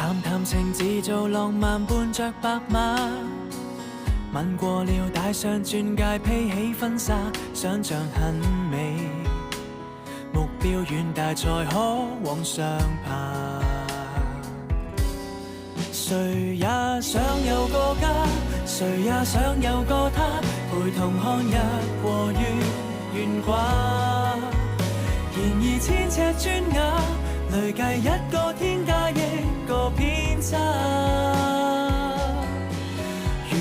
談談情自做浪漫，伴着白馬。吻過了帶上鑽戒，披起婚紗，想像很美。目標遠大才可往上爬。誰也想有個家，誰也想有個他，陪同看日和月懸掛。然而千尺磚瓦，累計一個天加一個偏差。如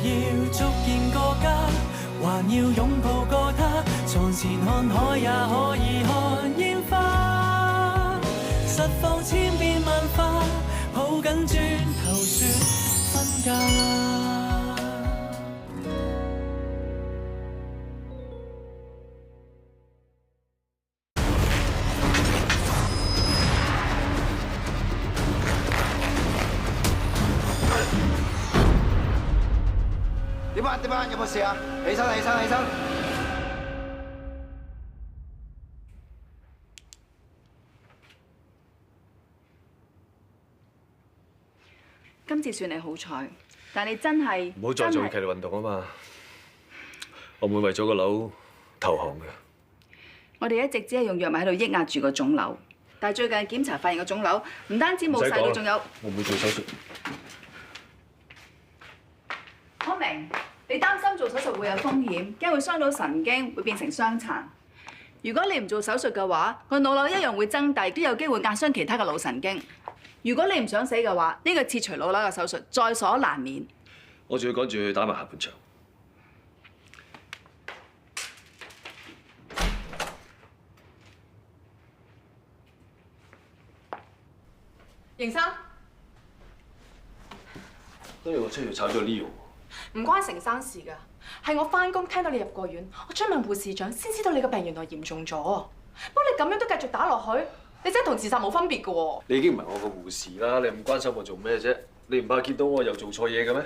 要續見個家，還要擁抱個他，床前看海也可以看煙花。實況千變萬化，抱緊磚頭說分家。點啊？有冇事啊？起身！今次算你好彩，但你真係唔好再做劇烈運動啊嘛！我唔會為咗個瘤投降嘅。我哋一直只係用藥物喺度抑壓住個腫瘤，但係最近檢查發現個腫瘤唔單止冇晒，佢仲有。我唔會做手術。我明，你擔心做手術會有風險，驚會傷到神經，會變成傷殘。如果你唔做手術嘅話，個腦瘤一樣會增大，都有機會壓傷其他嘅腦神經。如果你唔想死嘅話，呢個切除腦瘤嘅手術在所難免。我仲要趕住去打埋下半場。邢生，都要我出去炒咗 Leo。唔關成生事㗎，係我返工聽到你入過院，我追問護士長先知道你個病原來嚴重咗。不過你咁樣都繼續打落去，你真係同自殺冇分別㗎喎。你已經唔係我個護士啦，你唔關心我做咩啫？你唔怕見到我又做錯嘢嘅咩？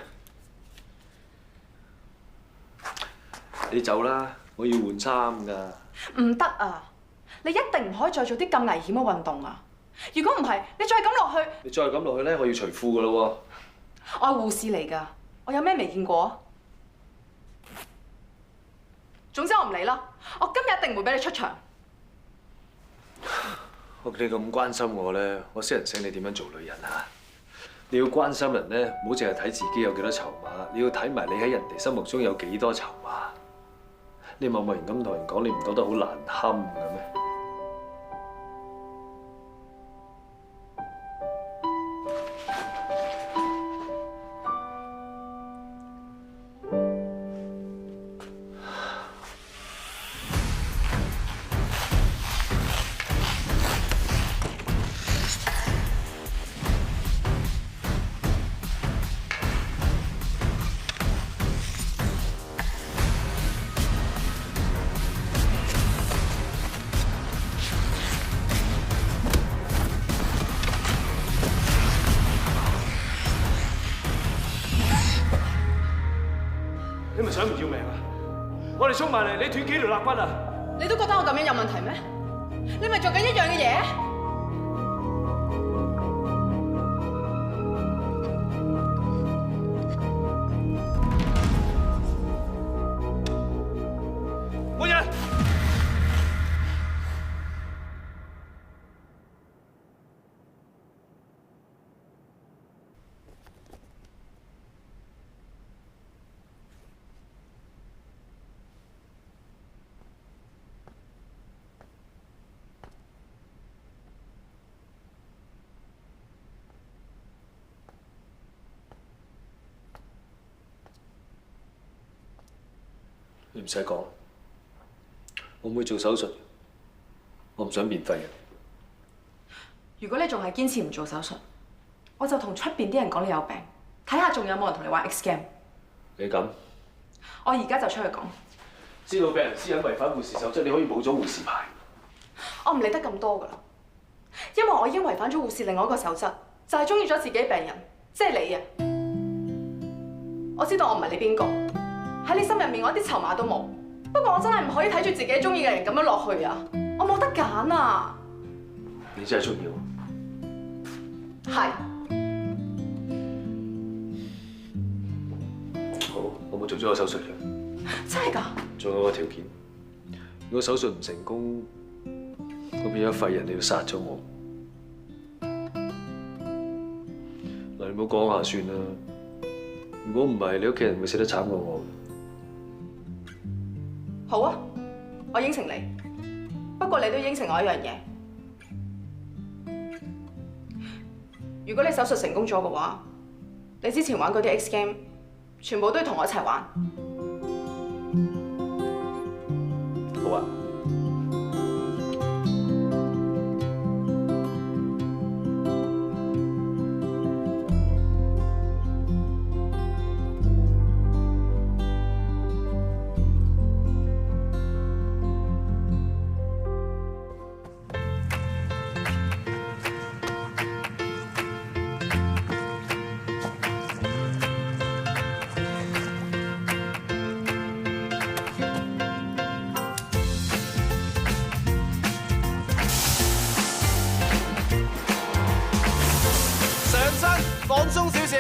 你走啦，我要換衫㗎。唔得啊！你一定唔可以再做啲咁危險嘅運動啊！如果唔係，你再咁落去，你再咁落去咧，我要除褲㗎咯喎。我係護士嚟㗎，我有咩未見過？總之我唔理啦，我今日一定唔會俾你出場。你咁關心我咧，我識人醒你點樣做女人啊？你要關心人咧，唔好淨係睇自己有幾多籌碼，你要睇埋你喺人哋心目中有幾多籌碼。你貿貿然咁同人講，你唔覺得好難堪嘅咩？你咪想唔要命啊！我哋衝埋嚟，你斷幾條肋骨啊！你都覺得我咁樣有問題咩？你咪做緊一樣嘅嘢。冇人。你唔使講，我唔會做手術，我唔想免費嘅。如果你仲係堅持唔做手術，我就同出邊啲人講你有病，睇下仲有冇人同你玩 X game。你咁，我而家就出去講。知道病人私隱違反護士守則，你可以冇咗護士牌。我唔理得咁多㗎啦，因為我已經違反咗護士另外一個守則，就係中意咗自己病人，即係你啊！我知道我唔係你邊個，喺你心入面我一啲籌碼都冇。不過我真係唔可以睇住自己中意嘅人咁樣落去啊！我冇得揀啊！你真係中意我？係，我冇做咗個手術嘅。真係㗎？仲有個條件，如果手術唔成功，我變咗廢人，你要殺咗我。嗱，你唔好講下算啦。如果唔係，你屋企人會死得慘過我。好啊，我應承你。不過你都應承我一樣嘢，如果你手術成功咗嘅話，你之前玩嗰啲 X game，全部都要同我一齊玩。好啊。放鬆少少。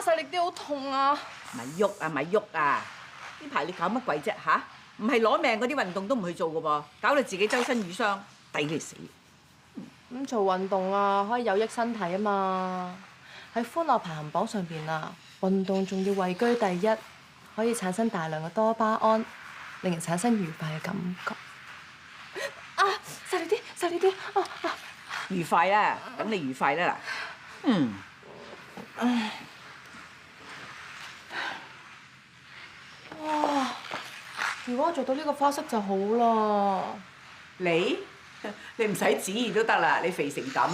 細力啲好痛啊！咪喐啊咪喐啊！呢排你搞乜鬼啫嚇？唔係攞命嗰啲運動都唔去做噶噃，搞到自己周身瘀傷，抵你死！咁做運動啊，可以有益身體啊嘛。喺歡樂排行榜上邊啊，運動仲要位居第一，可以產生大量嘅多巴胺，令人產生愉快嘅感覺。啊！細力啲，細力啲！愉快啦，等你愉快啦嗱。哇！如果我做到呢個花式就好啦。你唔使旨意都得啦，你肥成咁，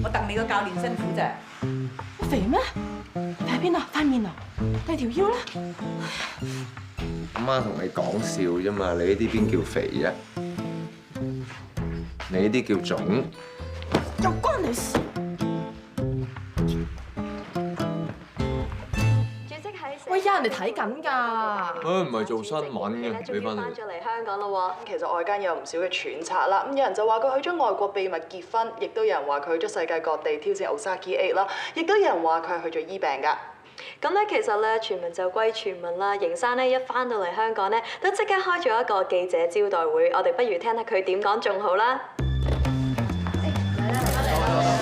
我戥你個教練辛苦咋。我肥咩？睇邊啊？塊面啊？定條腰咧？阿媽同你講笑啫嘛，你呢啲邊叫肥啫？你呢啲叫腫。又關你事？喂，有人哋睇緊㗎。唔係做新聞嘅，俾翻你。翻咗嚟香港咯喎。其實外間有唔少嘅揣測啦，咁有人就話佢去咗外國秘密結婚，亦都有人話佢去咗世界各地挑戰 Osaki 8啦，亦都有人話佢係去咗醫病㗎。咁咧，其實咧，傳聞就歸傳聞啦。邢生咧一翻到嚟香港咧，都即刻開咗一個記者招待會，我哋不如聽下佢點講仲好啦。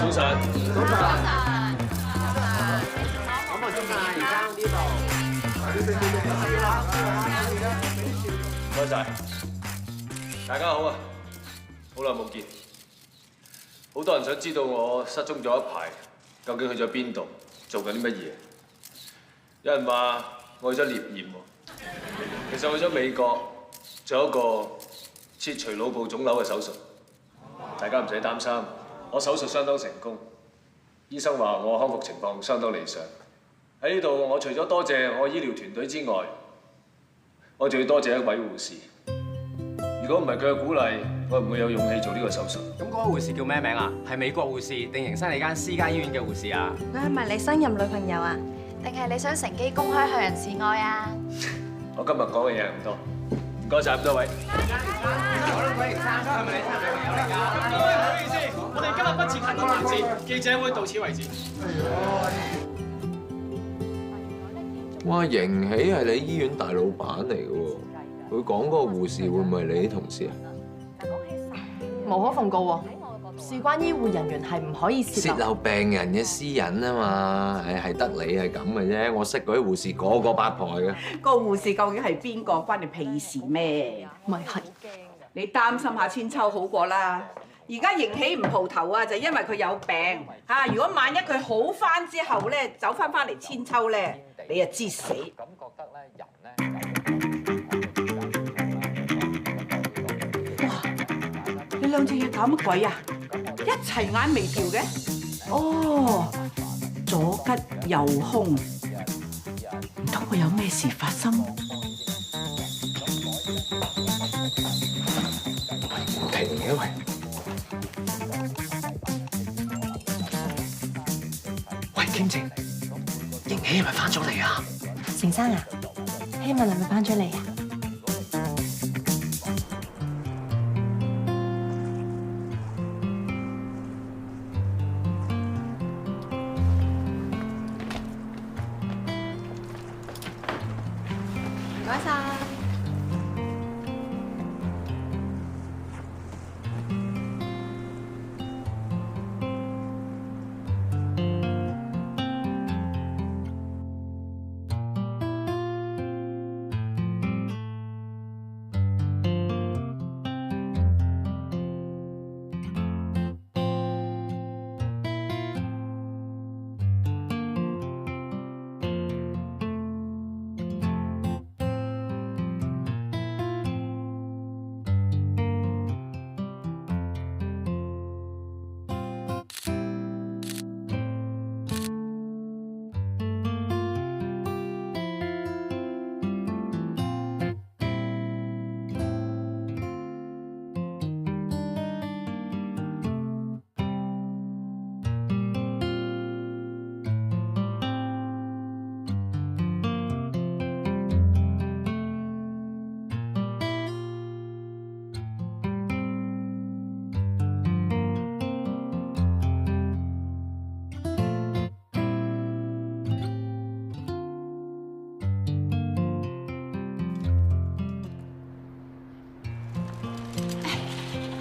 早晨。早晨。唔該晒，大家好啊！好耐冇見，好多人想知道我失蹤咗一排，究竟去咗邊度，做緊啲乜嘢？有人話我去咗獵豔喎，其實我去咗美國做一個切除腦部腫瘤嘅手術。大家唔使擔心，我手術相當成功，醫生話我康復情況相當理想。喺呢度，我除咗多謝我醫療團隊之外，我仲要多謝一位護士。如果唔係佢嘅鼓勵，我唔會有勇氣做呢個手術。咁嗰個護士叫咩名啊？係美國護士定營生你間私家醫院嘅護士啊？佢係咪你新任女朋友啊？定係你想乘機公開向人示愛啊？我今日講嘅嘢係咁多，唔該晒咁多位。唔好意思，我哋今日不設行動環節，記者會到此為止。哇！盈喜係你醫院大老闆嚟嘅喎，佢講嗰個護士會唔會係你啲同事啊？無可奉告喎，事關醫護人員係唔可以泄漏病人嘅私隱啊嘛，係得你係咁嘅啫。我識嗰啲護士個個八婆嘅。個護士究竟係邊個？關你屁事咩？咪係。你擔心下千秋好過啦。而家盈喜唔蒲頭啊，就因為佢有病嚇。如果萬一佢好翻之後咧，走翻嚟千秋咧，你就知死。咁覺得咧人咧，哇！你兩隻嘢搞乜鬼啊？一齊眼眉跳嘅？哦，左吉右兇，唔通會有咩事發生？停嘅喂！喂，傾情，盈喜係咪翻咗嚟啊？成生啊，希望你會翻出嚟啊！唔該晒。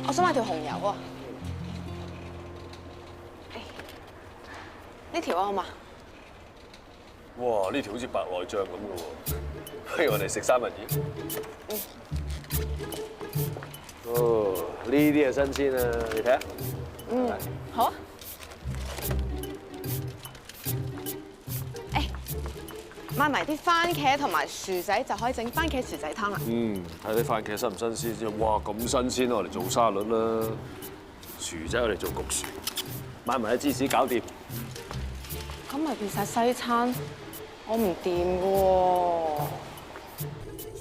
我想買條紅油啊！呢條啊好嘛？哇！呢條好似白內障咁嘅喎，不如我哋食三文魚。哦，呢啲係新鮮啊！你睇下。好啊。買埋啲番茄同埋薯仔就可以整番茄薯仔湯啦。睇啲番茄新唔新鮮啫？哇，咁新鮮我嚟做沙律啦，薯仔我嚟做焗薯，買埋啲芝士搞掂。咁咪變晒西餐，我唔掂喎。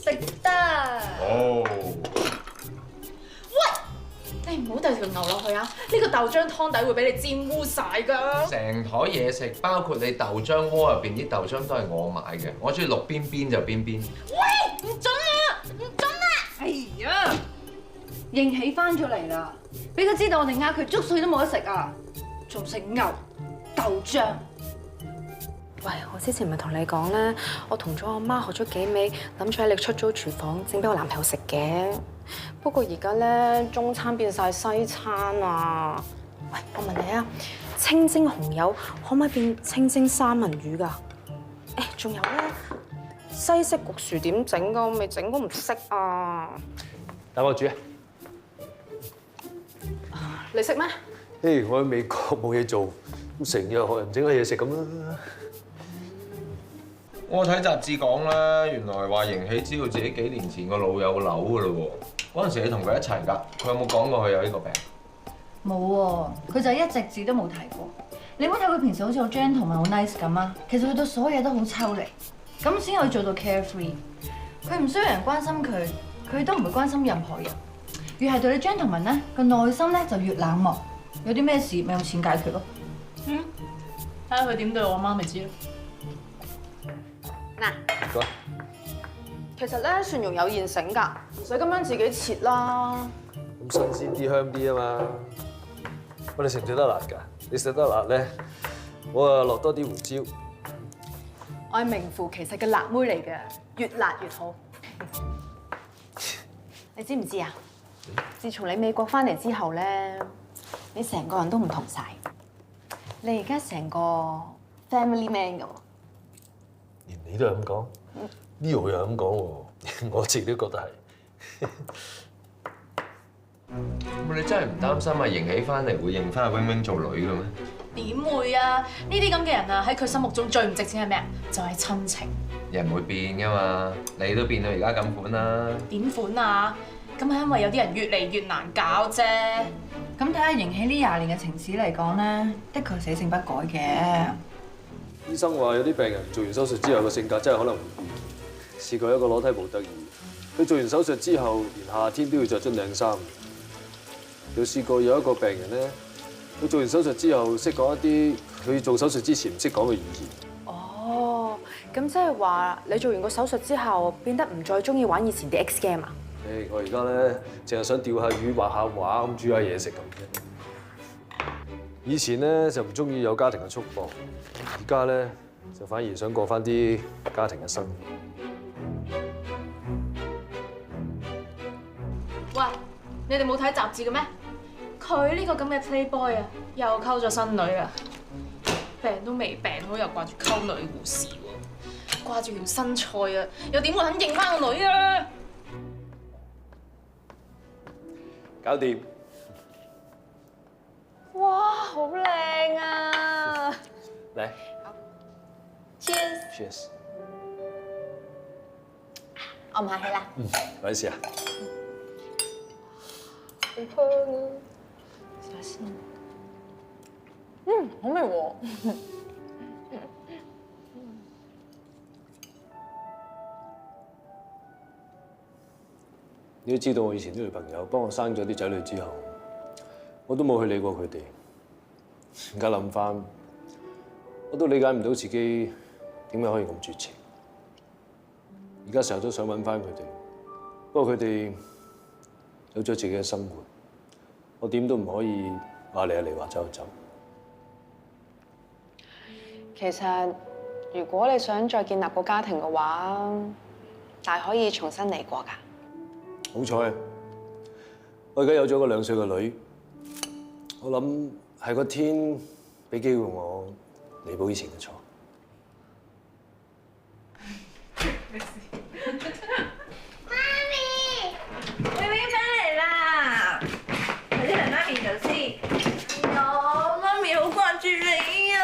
食得。哦。喂，你唔好掉條牛落去啊！呢個豆漿湯底會俾你沾污晒㗎。成台嘢食，包括你豆漿鍋入邊啲豆漿都係我買嘅，我中意淥邊邊就邊邊。喂，唔準啊！唔準啊！哎呀，盈喜翻咗嚟啦，俾佢知道我哋呃佢粥碎都冇得食啊，仲食牛豆漿。喂，我之前咪同你講咧，我同咗我媽學咗幾味，諗住喺你出租廚房整俾我男朋友食嘅。不過而家咧，中餐變晒西餐啊！喂，我問你啊，清蒸紅油可唔可以變清蒸三文魚㗎？誒，仲有咧，西式焗薯點整㗎？我未整過唔識啊！等我煮啊！你識咩？我喺美國冇嘢做，咁成日學人整下嘢食咁啦。我睇雜誌講啦，原來話盈喜知道自己幾年前個腦有瘤噶嘞喎。嗰陣時你同佢一齊㗎，佢有冇講過佢有呢個病？冇喎，佢就一隻字都冇提過。你冇睇佢平時好似好 gentleman 好 nice 咁啊？其實佢對所有嘢都好抽離，咁先可以做到 carefree。佢唔需要人關心佢，佢都唔會關心任何人。越係對你 gentleman 咧，個內心咧就越冷漠。有啲咩事咪用錢解決咯。睇下佢點對我媽咪知咯。嗱，其實咧蒜蓉有現成㗎，唔使咁樣自己切啦。咁新鮮啲香啲啊嘛。喂，你食唔食得辣㗎？你食得辣咧，我啊落多啲胡椒。我係名副其實嘅辣妹嚟嘅，越辣越好。你知唔知啊？自從你美國翻嚟之後咧，你成個人都唔同晒。你而家成個 family man 㗎喎。連你都係咁講，呢度又係咁講喎，我自己都覺得係。咁你真係唔擔心啊？迎起翻嚟會認翻阿 wing wing 做女嘅咩？點會啊？呢啲咁嘅人啊，喺佢心目中最唔值錢係咩啊？就係親情。人會變㗎嘛，你都變到而家咁款啦。點款啊？咁係因為有啲人越嚟越難搞啫。咁睇下迎起呢20年嘅情史嚟講咧，的確死性不改嘅。醫生話有啲病人做完手術之後個性格真係可能會變。試過一個裸體模特兒，佢做完手術之後，連夏天都要着樽領衫。有試過有一個病人咧，佢做完手術之後識講一啲佢做手術之前唔識講嘅語言。哦，咁即係話你做完個手術之後，變得唔再中意玩以前啲 X game 啊？我而家咧淨係想釣下魚、畫下畫咁煮下嘢食咁啫。以前咧就唔中意有家庭嘅束縛，而家咧就反而想過翻啲家庭嘅生活。喂，你哋冇睇雜誌嘅咩？佢呢個咁嘅 playboy 啊，又溝咗新女啊，病都未病好，又掛住溝女護士喎，掛住條身材啊，又點會肯認翻個女啊？搞掂！哇，好靚啊！嚟 ，Cheers！ ，Cheers！ 我唔客氣啦。唔好意思啊。好香啊！試下先。好味喎。你都知道我以前啲女朋友幫我生咗啲仔女之後，我都冇去理過佢哋。而家諗翻，我都理解唔到自己點解可以咁絕情。而家成日都想揾翻佢哋，不過佢哋有咗自己嘅生活，我點都唔可以話嚟就嚟，話走就走。其實，如果你想再建立個家庭嘅話，大可以重新嚟過㗎。好彩，我而家有咗個2歲嘅女，我諗係個天俾機會我彌補以前嘅錯。媽咪，妹妹翻嚟啦！快啲嚟媽咪度先。媽咪好掛住你啊！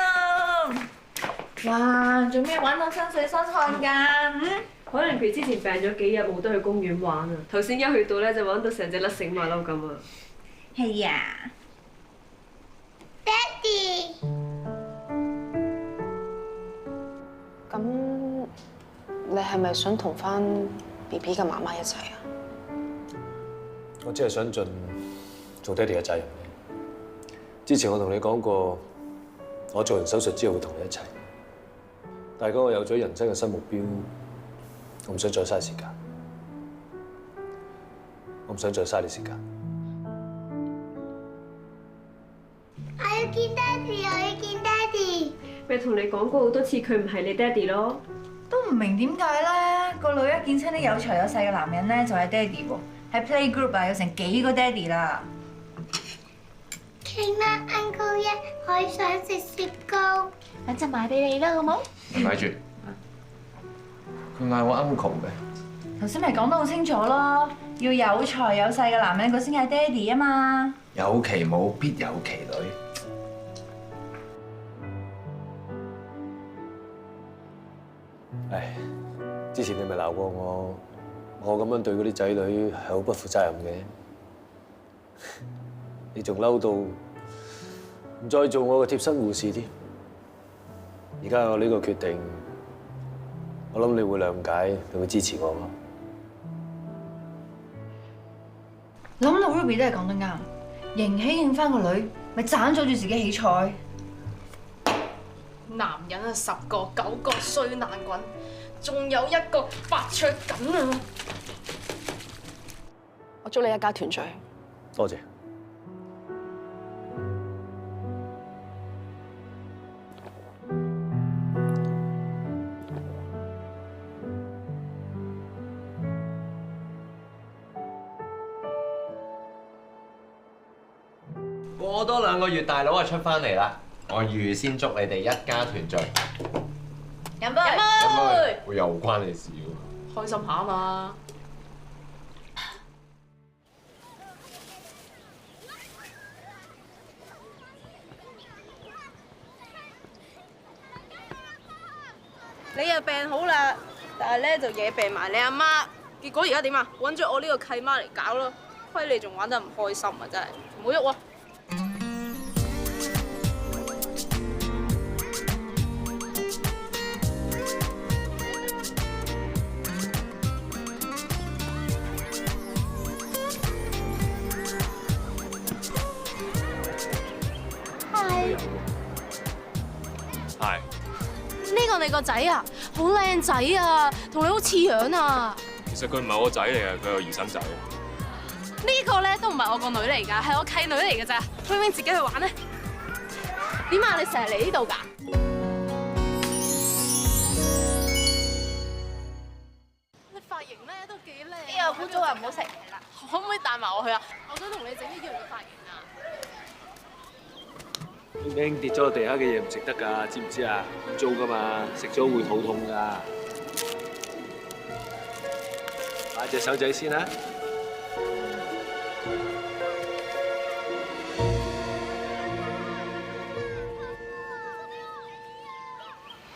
哇，做咩玩到身水身汗㗎？可能佢之前病咗幾日冇得去公園玩啊，頭先一去到咧就玩到成隻甩繩馬騮咁啊！係呀，爹哋。咁你係咪想同翻 BB 嘅媽媽一齊啊？我只係想盡做爹哋嘅責任。之前我同你講過，我做完手術之後會同你一齊。但係如果我有咗人生嘅新目標，我唔想再嘥時間，我唔想再嘥你時間。我要見爹哋，我要見爹哋。咪同你講過好多次，佢唔係你爹哋咯。都唔明點解咧？個女一見親啲有財有勢嘅男人咧，就係爹哋喎。喺 playgroup 啊，有成幾個爹哋啦。傾啦 ，Uncle 一，我想食雪糕。等陣買俾你啦，好冇？咪住，佢嗌我 uncle 嘅。頭先咪講得好清楚咯，要有財有勢嘅男人，佢先係爹哋啊嘛。有其母必有其女。唉，之前你咪鬧過我咁樣對嗰啲仔女係好不負責任嘅。你仲嬲到唔再做我嘅貼身護士添。而家我呢個決定，我諗你會諒解，你會支持我㗎。諗到 Ruby 都係講得啱，迎喜應翻個女，咪盞阻住自己起菜。男人啊，10個9個衰爛滾，仲有1個發灼緊啊！我祝你一家團聚。多謝。過多2個月，大佬就出翻嚟啦！我預先祝你哋一家團聚。飲杯！會又關你事喎。開心下啊嘛！你又病好啦，但係咧就惹病埋你阿媽，結果而家點啊？揾咗我呢個契媽嚟搞咯，虧你仲玩得唔開心啊！真係唔好喐喎！係。呢個你個仔啊，好靚仔啊，同你好似樣啊！其實佢唔係我仔嚟嘅，佢係我姨甥仔。呢個咧都唔係我個女嚟㗎，係我契女嚟㗎咋。冰冰自己去玩咧。點啊？你成日嚟呢度㗎？你髮型咧都幾靚。哎呀，污糟啊，唔好食。可唔可以帶埋我去啊？我想同你整一樣嘅髮型啊！冰冰跌咗落地下嘅嘢唔食得㗎，知唔知啊？污糟㗎嘛，食咗會肚痛㗎。擺隻手仔先啦。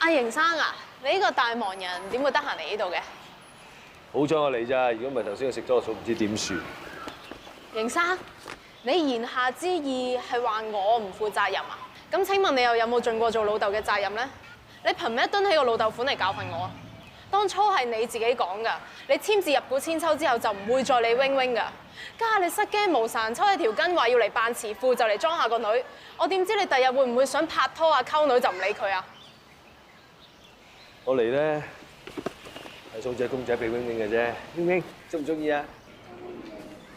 阿邢生啊，你呢個大忙人點會得閒嚟呢度嘅？好彩我嚟咋，如果唔係頭先我食咗個數，唔知點算。邢生，你言下之意係話我唔負責任啊？咁請問你又有冇盡過做老豆嘅責任咧？你憑咩蹲起個老豆款嚟教訓我啊？當初係你自己講㗎，你簽字入股千秋之後就唔會再理 wing wing 㗎。家下你失驚無神，抽起條筋話要嚟扮慈父就嚟裝下個女，我點知你第日會唔會想拍拖啊溝女就唔理佢啊？我嚟咧係送隻公仔俾 wing wing 嘅啫 ，wing wing 中唔中意啊？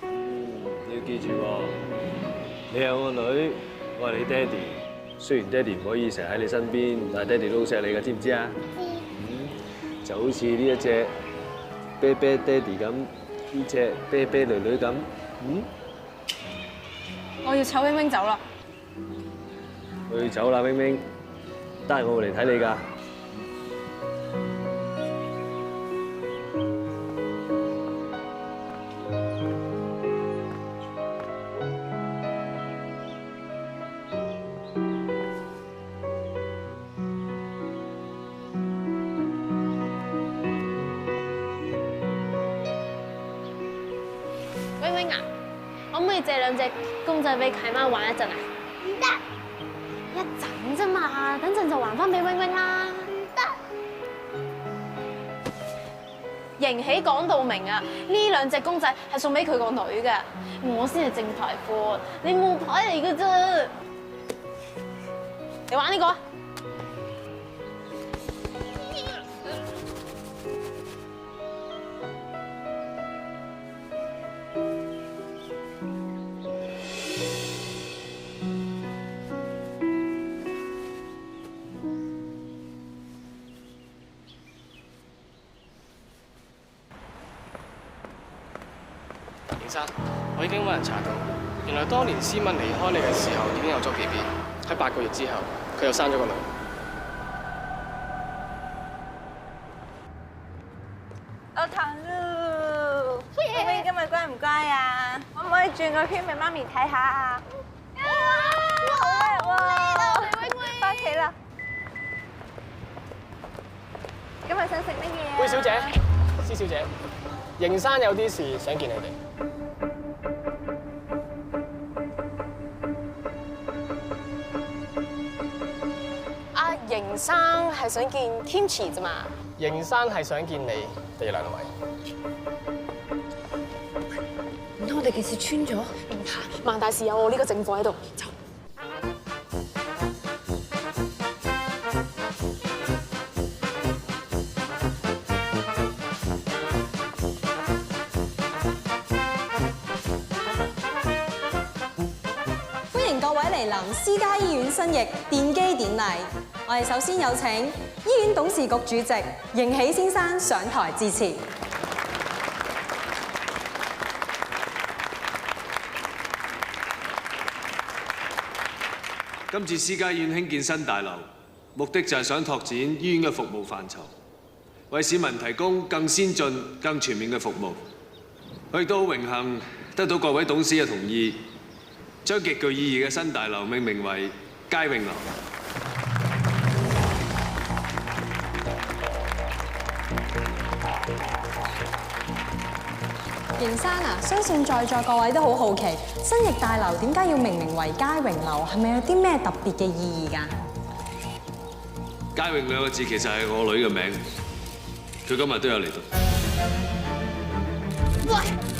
你要記住喎，你係我個女，我係你爹哋。雖然爹哋唔可以成日喺你身邊，但係爹哋都好錫你㗎，知唔知啊？就好似呢一隻啤啤爹哋咁，呢隻啤啤女女咁。我要湊 wing wing 走啦。佢走啦 wing wing，得閒我會嚟睇你㗎。可唔可以借2隻公仔俾契媽玩一陣啊？唔得，一陣啫嘛，等陣就還翻俾 wing wing 啦。唔得。邢喜講到明啊，呢2隻公仔係送俾佢個女嘅，我先係正牌貨，你冒牌嚟嘅啫。你玩呢個啊？邢生，我已經揾人查到，原來當年思敏離開你嘅時候已經有咗 BB， 喺8個月之後，佢又生咗個女。我糖露，妹妹今日乖唔乖啊？可唔可以轉個圈俾媽咪睇下啊？好叻喎！翻屋企啦！今日想食乜嘢啊？貝小姐、施小姐，邢生有啲事想見你哋。邢生係想見 Kimchi 啫嘛。邢生係想見你哋兩位。唔通我哋件事穿咗？唔怕，萬大事有我呢個政府喺度。走。歡迎各位嚟臨私家醫院新翼奠基典禮。我哋首先有請醫院董事局主席邢喜先生上台致辭。今次私家醫院興建新大樓，目的就係想拓展醫院嘅服務範疇，為市民提供更先進、更全面嘅服務。我亦都好榮幸得到各位董事嘅同意，將極具意義嘅新大樓命名為佳榮樓。邢生啊，相信在座各位都好好奇，新翼大樓點解要命名為佳榮樓？係咪有啲咩特別嘅意義㗎？佳榮兩個字其實係我女嘅名，佢今日都有嚟到。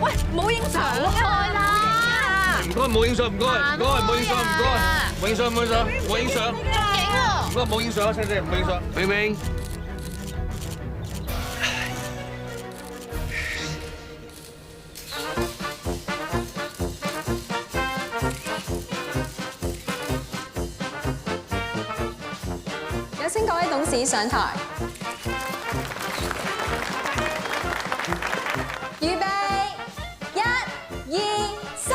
喂，唔好影相啦！唔該，唔好影相，唔該，唔該，唔好影相，唔該，唔好影相，唔好影相，唔好影相。影啊！唔該，唔好影相啊，親姐，唔好影相。明明。有請各位董事上台。預備，1、2、3。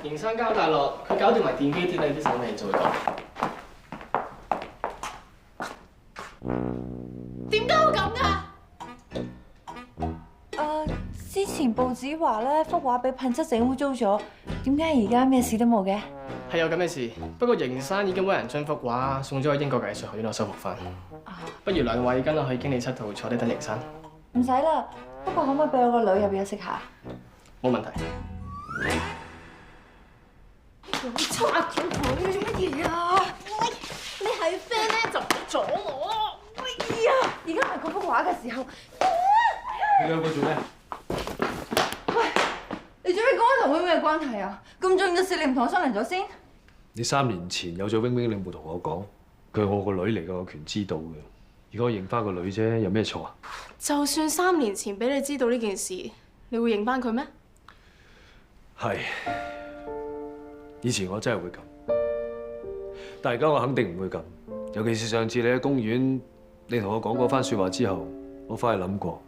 邢生交大樂，佢搞掂埋電機典禮啲手尾就會講。點解會咁㗎？之前報紙話咧幅畫俾噴漆整污糟咗，點解而家咩事都冇嘅？係有咁嘅事，不過邢生已經揾人將幅畫送咗去英國藝術學院度修復翻。不如兩位跟我去經理室度坐低等邢生。唔使啦，不過可唔可以俾我個女入去休息下？冇問題。我拆咗佢，你做乜嘢啊？喂，你係 friend 咧就唔好阻我。哎呀，而家唔係嗰幅畫嘅時候。你兩個做咩？喂，你做咩講我同 Wing Wing 嘅關係啊？咁重要嘅事你唔同我商量咗先？你3年前有咗 Wing Wing，你冇同我講，佢係我個女嚟㗎，我權知道嘅。如果我認翻個女啫，有咩錯啊？就算3年前俾你知道呢件事，你會認翻佢咩？係。以前我真係會咁，但係而家我肯定唔會咁。尤其是上次你喺公園，你同我講嗰番説話之後，我翻去諗過，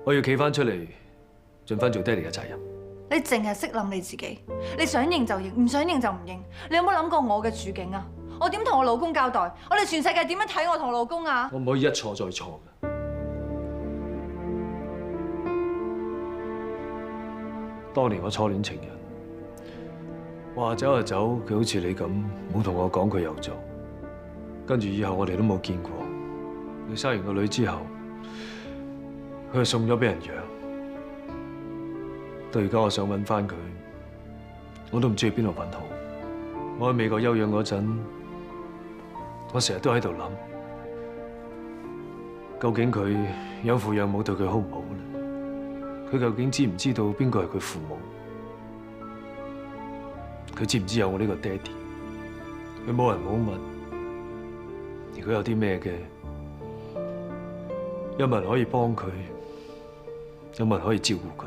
我要企翻出嚟，盡翻做爹哋嘅責任。你淨係識諗你自己，你想認就認，唔想認就唔認。你有冇諗過我嘅處境啊？我點同我老公交代？我哋全世界點樣睇我同老公啊？我唔可以一錯再錯嘅。當年我初戀情人。話走就走，佢好似你咁冇同我講，佢又做，跟住以後我哋都冇見過。佢生完個女之後，佢就送咗俾人養。到而家我想揾翻佢，我都唔知去邊度揾好。我喺美國休養嗰陣，我成日都喺度諗，究竟佢養父養母對佢好唔好咧？佢究竟知唔知道邊個係佢父母？佢知唔知有我呢個爹哋？佢冇人冇問。如果有啲咩嘅，有冇人可以幫佢？有冇人可以照顧佢？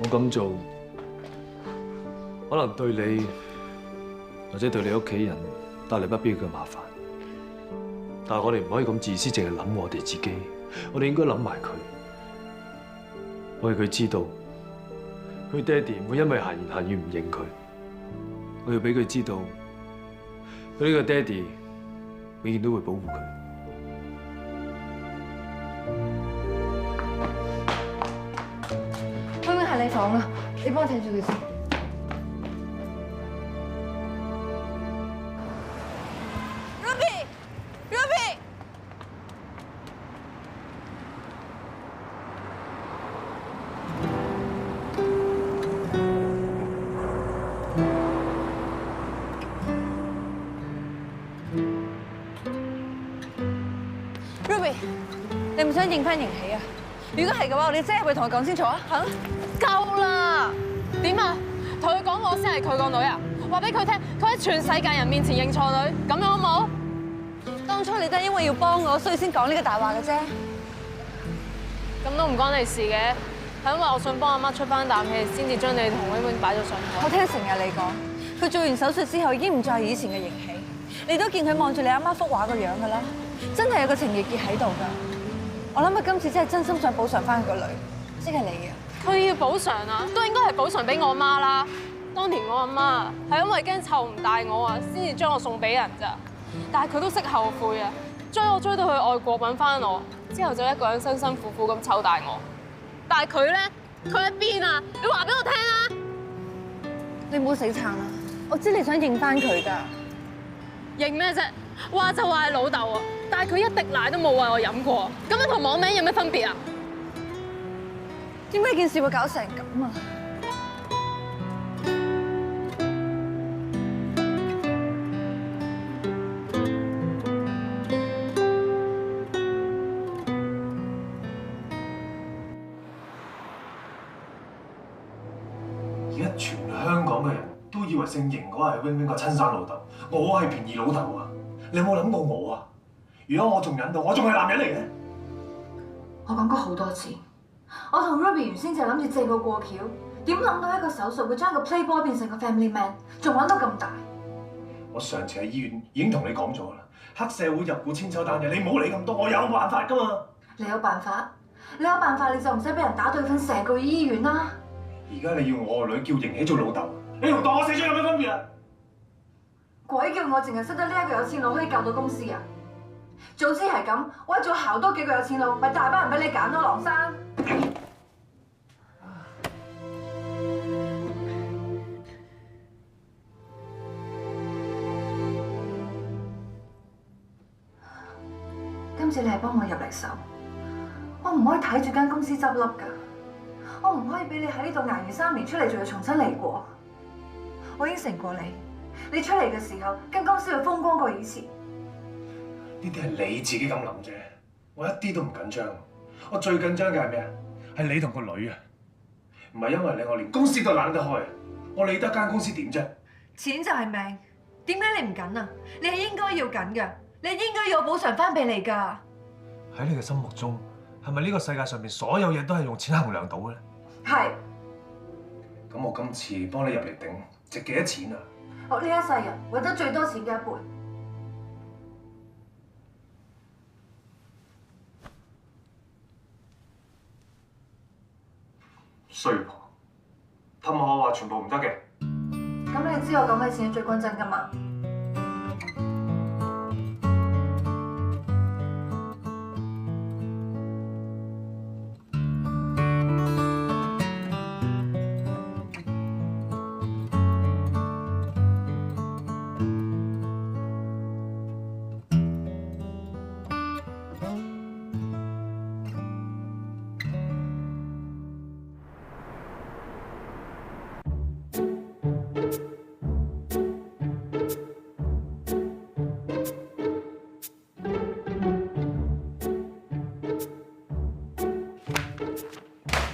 我咁做，可能對你或者對你屋企人帶嚟不必要嘅麻煩。但係我哋唔可以咁自私，淨係諗我哋自己。我哋應該諗埋佢。我要佢知道，佢爹哋唔會因為閒言閒語唔認佢。我要俾佢知道，佢呢個爹哋永遠都會保護佢。Wing Wing喺你房啊，你幫我睇住佢先。你唔想認翻盈喜啊？如果係嘅話，我哋即刻去同佢講清楚啊！嚇，夠啦！點啊？同佢講我先係佢個女啊！話俾佢聽，佢喺全世界人面前認錯女，咁樣好冇？當初你都係因為要幫我，所以先講呢個大話嘅啫。咁都唔關你事嘅，係因為我想幫阿媽出翻啖氣，先至將你同永永擺咗上台。我聽成日你講，佢做完手術之後已經唔再係以前嘅盈喜，你都見佢望住你阿媽幅畫個樣㗎啦，真係有個情意結喺度㗎。我諗佢今次真係真心想補償翻佢個女，即係你啊！佢要補償啊，都應該係補償俾我媽啦。當年我阿媽係因為驚湊唔大我啊，先至將我送俾人咋。但係佢都識後悔啊，追我追到去外國揾翻我，之後就一個人辛辛苦苦咁湊大我。但係佢咧，佢喺邊啊？你話俾我聽啊！你唔好死撐啦，我知你想認翻佢㗎。認咩啫？話就話係老豆啊，但係佢一滴奶都冇餵我飲過，咁樣同網名有咩分別啊？點解件事會搞成咁啊？而家全香港嘅人都以為姓邢嗰個係 Wing Wing 個親生老豆，我係便宜老豆啊！你有冇諗過我啊？如果我仲忍到，我仲係男人嚟嘅。我講過好多次，我同 Ruby 原先就係諗住借個過橋，點諗到一個手術會將個 Playboy 變成個 Family Man， 仲玩到咁大。我上次喺醫院已經同你講咗啦，黑社會入股千秋單嘅，你唔好理咁多，我有辦法㗎嘛。你有辦法？你有辦法你就唔使俾人打對分成個醫院啦。而家你要我個女叫盈喜做老豆，你同當我死咗有咩分別啊？鬼叫我淨係識得呢一個有錢佬可以救到公司啊！早知係咁，我一早考多幾個有錢佬，咪大班人俾你揀咯，郎生。今次你係幫我入嚟手，我唔可以睇住間公司執笠㗎，我唔可以俾你喺呢度捱完3年出嚟，仲要重新嚟過。我應承過你，你出嚟嘅時候，間公司會風光過以前。呢啲係你自己咁諗啫，我一啲都唔緊張。我最緊張嘅係咩啊？係你同個女啊，唔係因為你我連公司都懶得開，我理得間公司點啫？錢就係命，點解你唔緊啊？你係應該要緊㗎，你應該要補償翻俾你㗎。喺你嘅心目中，係咪呢個世界上面所有嘢都係用錢衡量到嘅咧？係。咁我今次幫你入嚟頂，值幾多錢啊？我呢一世人揾得最多錢嘅一半。衰婆，氹我話全部唔得嘅。咁你知我講嘅錢係最均真㗎嘛？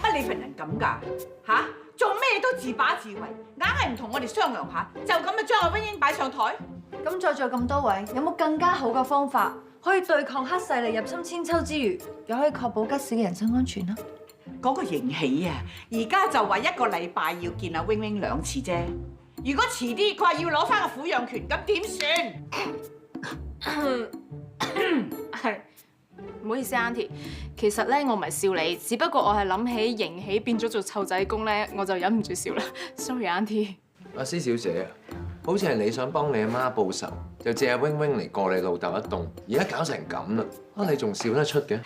乜你份人咁㗎？嚇，做咩都自把自為，硬係唔同我哋商量下，就咁樣將阿 Wing Wing 擺上台？咁在座咁多位，有冇更加好嘅方法可以對抗黑勢力入侵千秋之餘，又可以確保吉士嘅人身安全啊？嗰個盈喜啊，而家就話1個禮拜要見阿 Wing Wing 2次啫。如果遲啲佢話要攞翻個撫養權，咁點算？係，唔好意思 Auntie， 其實咧我唔係笑你，只不過我係諗起盈喜變咗做湊仔公咧，我就忍唔住笑啦。Sorry Auntie。阿施小姐啊，好似係你想幫你阿媽報仇，就借阿 Wing Wing 嚟過你老豆一棟，而家搞成咁啦，啊你仲笑得出嘅？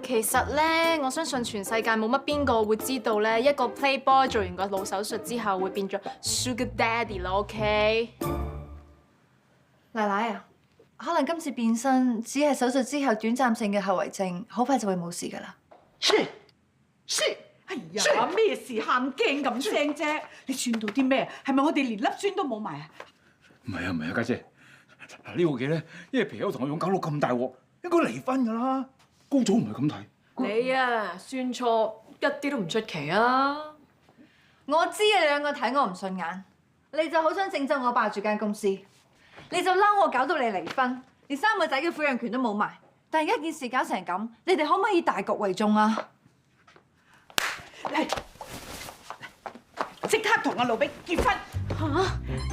其實咧，我相信全世界冇乜邊個會知道咧，一個 Playboy 做完個腦手術之後會變咗 Sugar Daddy 咯 ，OK？ 奶奶啊，可能今次變身只係手術之後短暫性嘅後遺症，好快就會冇事㗎啦。哎呀，咩事喊驚咁聲啫？你算到啲咩？係咪我哋連粒孫都冇埋啊？唔係啊，家姐，嗱呢個嘢咧，因為皮友同我勇搞到咁大鑊，應該離婚㗎啦。高祖唔係咁睇。你啊，算錯一啲都唔出奇啊！我知你兩個睇我唔順眼，你就好想整走我霸住間公司，你就嬲我搞到你離婚，連3個仔嘅撫養權都冇埋。但係而家件事搞成咁，你哋可唔可以大局為重啊？嚟，即刻同阿盧比結婚。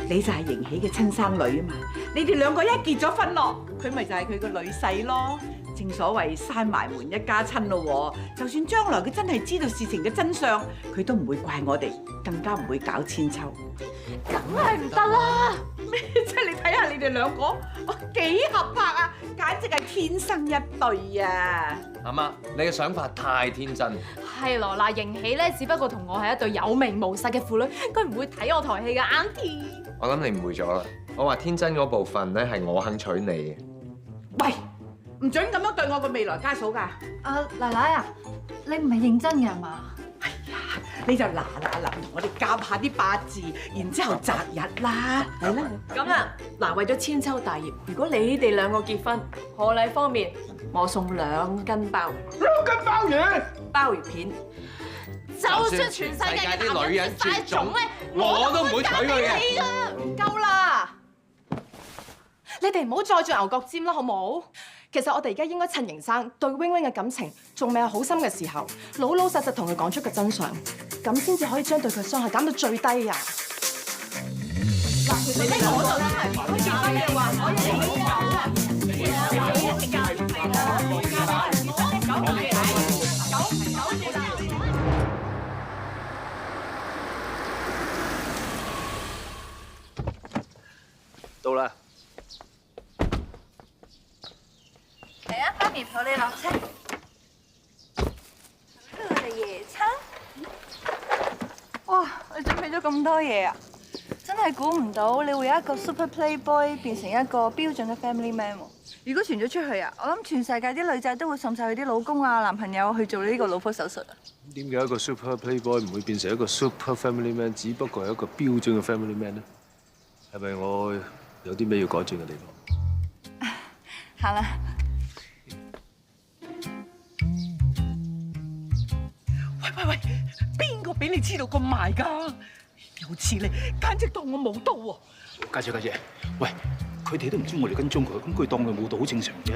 你就係盈喜嘅親生女啊嘛！你哋兩個一結咗婚咯，佢咪就係佢個女婿咯。正所謂閂埋門一家親咯喎，就算將來佢真係知道事情嘅真相，佢都唔會怪我哋，更加唔會搞千秋。梗係唔得啦！咩啫？你睇下你哋兩個，幾合拍啊！簡直係天生一對啊！阿媽，你嘅想法太天真。係咯，嗱，盈喜咧，只不過同我係一對有名無實嘅父女，佢唔會睇我台戲嘅 Auntie。我諗你誤會咗啦，我話天真嗰部分咧係我肯娶你嘅。喂，唔准咁樣對我個未來家嫂㗎！奶奶啊，你唔係認真㗎嘛？你就嗱臨同我哋夾下啲八字，然之後擇日啦，係啦。咁啦，嗱，為咗千秋大業，如果你哋兩個結婚，賀禮方面，我送2斤鮑魚。2斤鮑魚？鮑魚片。就算全世界嘅男人絕晒種咧，我都唔會娶佢嘅。夠啦！你哋唔好再做牛角尖啦，好冇？其實我哋而家應該趁盈生對 wing wing 嘅感情仲未有好深嘅時候，老老實實同佢講出個真相，咁先至可以將對佢傷害減到最低啊！嗱，其實呢個我就真係唔可以結婚嘅話，我一定要走啊！到啦。嚟啊，媽咪抱你落車。我哋夜餐。哇！你準備咗咁多嘢啊！真係估唔到你會由一個 super playboy 變成一個標準嘅 family man 喎。如果傳咗出去啊，我諗全世界啲女仔都會送晒佢啲老公啊、男朋友去做呢個腦科手術啊。點解一個 super playboy 唔會變成一個 super family man， 只不過係一個標準嘅 family man 呢？係咪我有啲咩要改進嘅地方？行啦。喂，邊個俾你黐到咁埋㗎？有次你簡直當我冇刀喎！家姐，喂，佢哋都唔知我哋跟蹤佢，咁佢當佢冇刀好正常啫。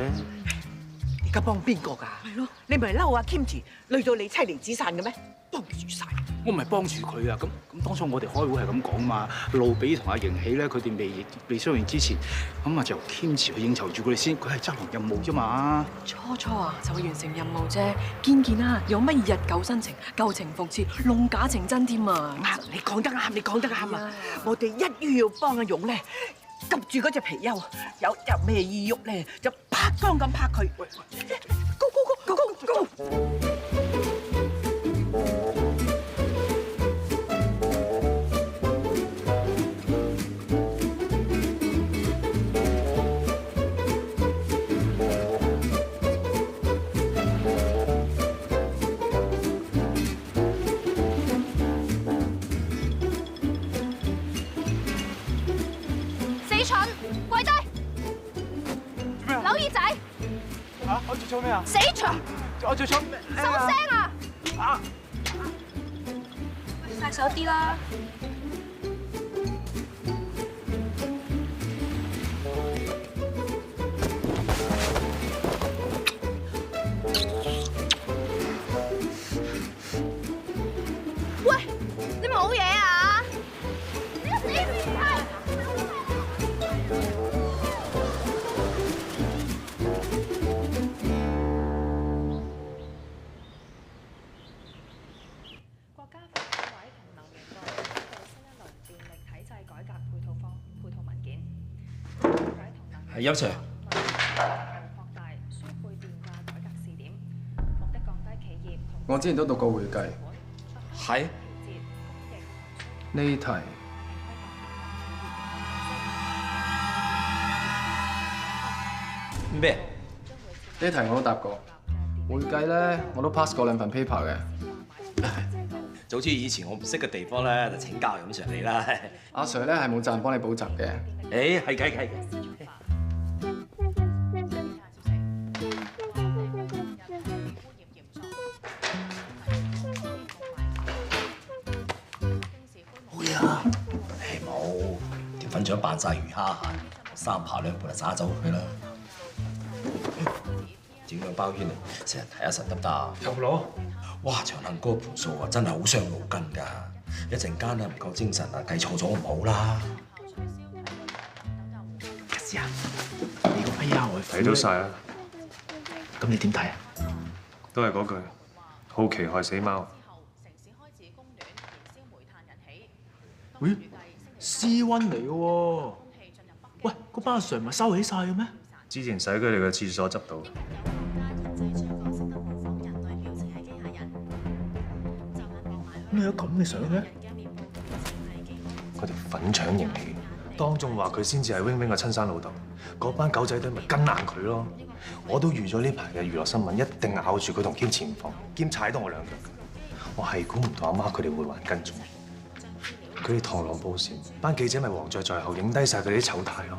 而家幫邊個㗎？係咯，你咪嬲阿 Kimchi 累到你妻離子散嘅咩？幫住晒！我唔係幫住佢啊！咁當初我哋開會係咁講嘛，路比同阿盈喜咧，佢哋未相認之前，咁啊就 Kimchi 去應酬住佢哋先，佢係執行任務啫嘛。初啊就會完成任務啫，見啦，有乜日久生情、舊情復熾、弄假成真添啊！啱，你講得啱啊！我哋一於要幫阿勇咧，及住嗰隻貔貅，有咩意郁咧，就拍光咁拍佢。Go！ 跪低！扭耳仔！嚇！我做錯咩啊？死蠢！我做錯咩？收聲啊！啊！快手啲啦！喂，你冇嘢啊？你個死變態！國家發改委同能源局公布新一輪電力體制改革配套文件。係邱 Sir。擴大輸配電價改革試點，目的降低企業。我之前都讀過會計。係。呢題咩？呢題我都答過。會計咧，我都 pass 過2份 paper 嘅。就好似以前我唔識嘅地方咧，就請教咁上嚟啦。阿 Sir 咧係冇責任幫你補習嘅。誒，係嘅。啊？誒冇，條粉腸扮晒魚蝦蟹，三扒兩盤就灑走佢啦。整兩包煙嚟，成日睇下神得唔得？又攞？哇！長恨嗰個盤數啊，真係好傷腦筋㗎。一陣間咧唔夠精神啊，計錯咗唔好啦。Yes 啊，你個 A.R. 我睇到晒啦。咁你點睇啊？都係嗰句，好奇害死貓。喂，C1嚟嘅喎。喂，嗰班阿 Sir 咪收起晒嘅咩？之前洗佢哋嘅廁所執到。你有咁嘅相嘅？嗰條粉腸型起，當眾話佢先至係 Wing Wing 嘅親生老豆，嗰班狗仔隊咪跟硬佢咯。我都預咗呢排嘅娛樂新聞一定咬住佢同兼前房，兼踩到我兩腳嘅。我係估唔到阿媽佢哋會還跟蹤。佢哋螳螂捕蟬，班記者咪黃雀在後，影低晒佢哋啲醜態咯。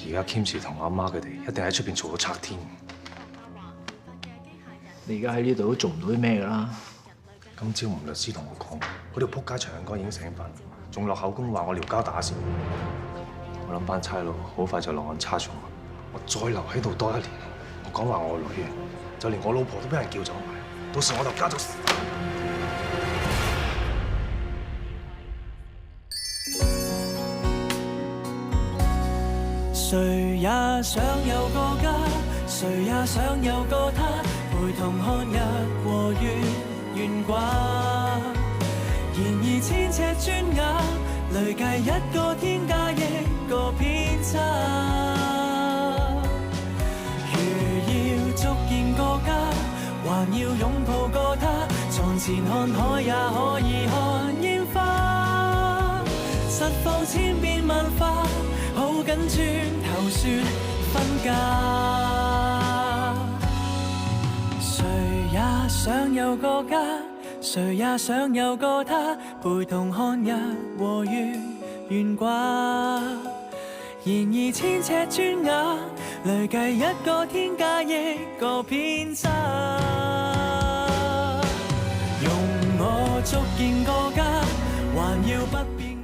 而家 Kimsey 同阿媽佢哋一定喺出邊嘈到拆天。你而家喺呢度都做唔到啲咩㗎啦。今朝吳律師同我講，嗰條撲街長哥已經醒返，仲落口供話我撩交打線。我諗班差佬好快就落案查咗我。我再留喺度多一年，我講話我女嘅，就連我老婆都俾人叫走埋，到時我就家族。誰也想有個家，誰也想有個他，陪同看日和月懸掛。然而千尺磚瓦，累計一個天加一個偏差。如要逐見個家，還要擁抱個他，床前看海也可以看煙花。實況千變萬化，好緊轉頭說分家。誰也想有個家，誰也想有個他，陪同看日和月懸掛。然而千尺磚瓦，累計一個天加一個偏差。容我逐見個家，還要不變。